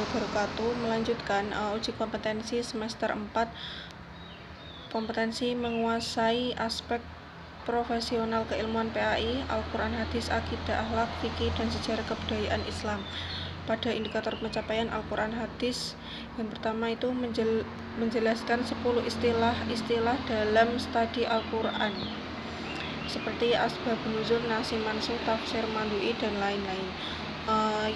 wabarakatuh. Melanjutkan uji kompetensi semester 4, kompetensi menguasai aspek profesional keilmuan PAI, Al-Quran, Hadis, Akidah, Akhlak, Fikih, dan Sejarah Kebudayaan Islam. Pada indikator pencapaian Al-Quran Hadis, yang pertama itu menjelaskan 10 istilah-istilah dalam studi Al-Quran, seperti asbabun nuzul, nasi mansuh, tafsir mandui, dan lain-lain.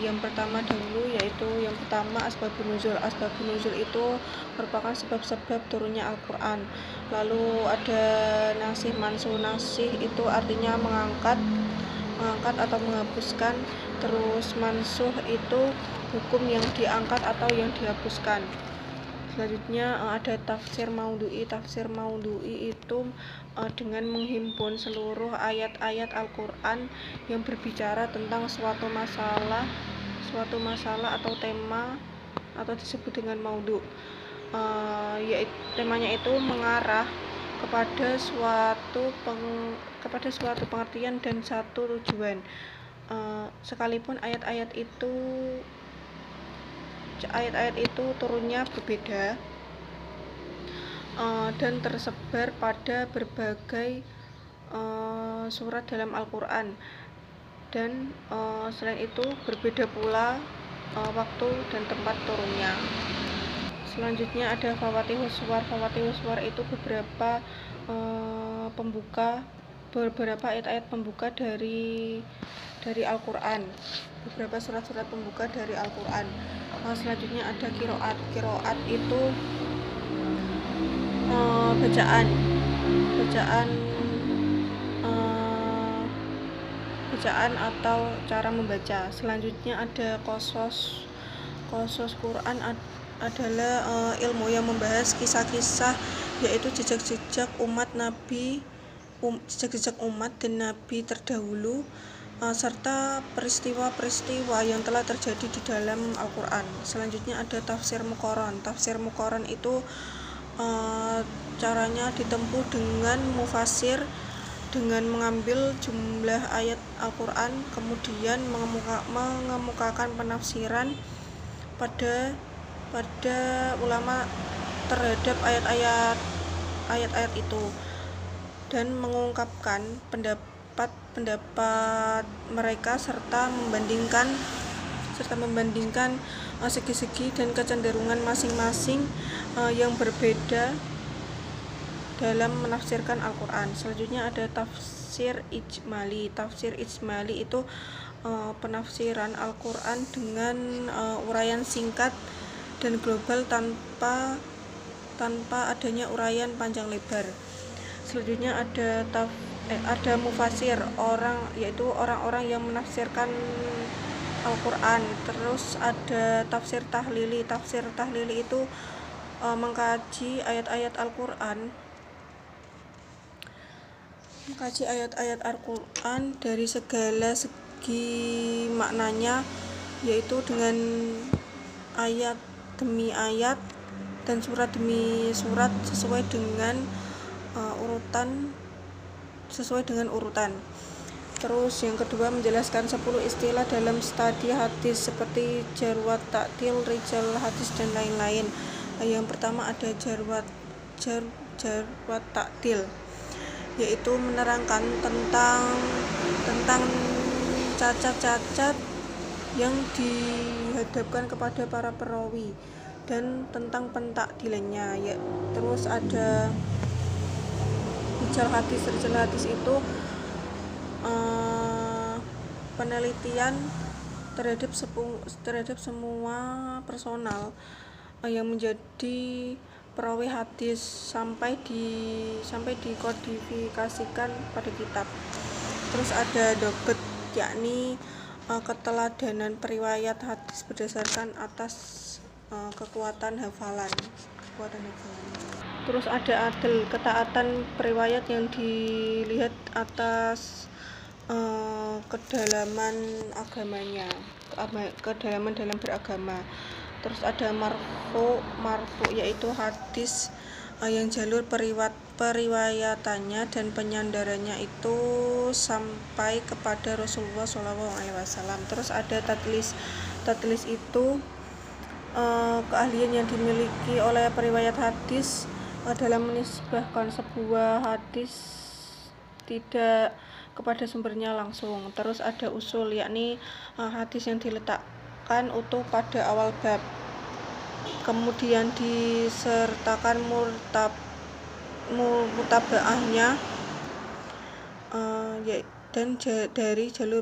Yang pertama dahulu yaitu yang pertama asbabun nuzul. Asbabun nuzul itu merupakan sebab-sebab turunnya Al-Quran. Lalu ada nasih mansuh. Nasih itu artinya mengangkat atau menghapuskan. Terus mansuh itu hukum yang diangkat atau yang dihapuskan. Selanjutnya ada tafsir maudhu'i. Tafsir maudhu'i itu dengan menghimpun seluruh ayat-ayat Al-Quran yang berbicara tentang suatu masalah atau tema, atau disebut dengan maudhu'. Yaitu temanya itu mengarah kepada suatu pengertian dan satu tujuan. Sekalipun ayat-ayat itu turunnya berbeda dan tersebar pada berbagai surat dalam Al-Quran, dan selain itu berbeda pula waktu dan tempat turunnya. Selanjutnya ada Fawatihus Suwar. Fawatihus Suwar itu beberapa ayat-ayat pembuka dari Al-Quran, beberapa surat-surat pembuka dari Al-Quran. Selanjutnya ada kiroat. Kiroat itu bacaan atau cara membaca. Selanjutnya ada kosos. Kosos Quran adalah ilmu yang membahas kisah-kisah, yaitu jejak-jejak umat dan nabi terdahulu, serta peristiwa-peristiwa yang telah terjadi di dalam Al-Quran. Selanjutnya ada tafsir muqaran. Tafsir muqaran itu caranya ditempuh dengan mufasir, dengan mengambil jumlah ayat Al-Quran, kemudian mengemukakan penafsiran pada ulama terhadap ayat-ayat itu, dan mengungkapkan pendapat mereka serta membandingkan segi-segi dan kecenderungan masing-masing yang berbeda dalam menafsirkan Al-Quran. Selanjutnya ada tafsir ijmali. Tafsir ijmali itu penafsiran Al-Quran dengan uraian singkat dan global tanpa adanya uraian panjang lebar. Selanjutnya ada mufasir, yaitu orang-orang yang menafsirkan Al-Quran. Terus ada tafsir tahlili. Tafsir tahlili itu mengkaji ayat-ayat Al-Quran dari segala segi maknanya, yaitu dengan ayat demi ayat dan surat demi surat sesuai dengan urutan. Terus yang kedua menjelaskan 10 istilah dalam studi hadis, seperti jarwat ta'dil, rijal hadis, dan lain-lain. Yang pertama ada jarwat ta'dil, yaitu menerangkan tentang cacat-cacat yang dihadapkan kepada para perawi dan tentang pentakdilannya. Terus ada rijal hadis. Rijal hadis itu penelitian terhadap semua personal yang menjadi perawi hadis sampai dikodifikasikan pada kitab. Terus ada dobet, yakni keteladanan periwayat hadis berdasarkan atas kekuatan hafalan. Terus ada adil, ketaatan periwayat yang dilihat atas kedalaman agamanya, kedalaman dalam beragama. Terus ada marfu, yaitu hadis yang jalur periwayatannya dan penyandarannya itu sampai kepada Rasulullah SAW. Terus ada tadlis. Tadlis itu keahlian yang dimiliki oleh periwayat hadis dalam menisbahkan sebuah hadis tidak kepada sumbernya langsung. Terus ada usul, yakni hadis yang diletakkan utuh pada awal bab, kemudian disertakan mutabaahnya dan dari jalur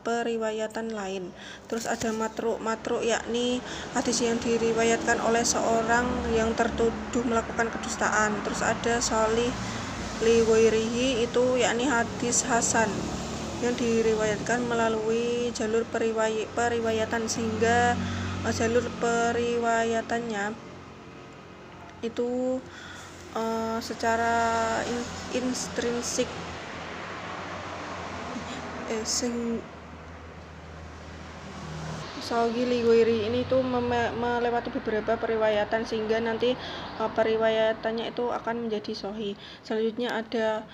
periwayatan lain. Terus ada matruk, yakni hadis yang diriwayatkan oleh seorang yang tertuduh melakukan kedustaan. Terus ada sholih li ghairihi, itu yakni hadis hasan yang diriwayatkan melalui jalur periwayatan, sehingga jalur periwayatannya itu secara intrinsik Sahih li ghairi ini tuh melewati beberapa periwayatan, sehingga nanti periwayatannya itu akan menjadi sahih. Selanjutnya ada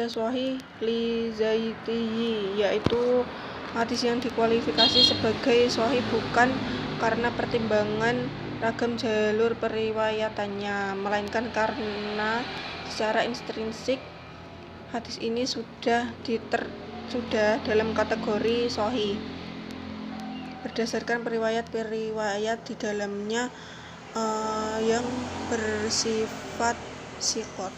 sahih li zaitihi, yaitu hadis yang dikualifikasi sebagai sahih bukan karena pertimbangan ragam jalur periwayatannya, melainkan karena secara intrinsik hadis ini sudah dalam kategori sahih berdasarkan periwayat di dalamnya yang bersifat siqat.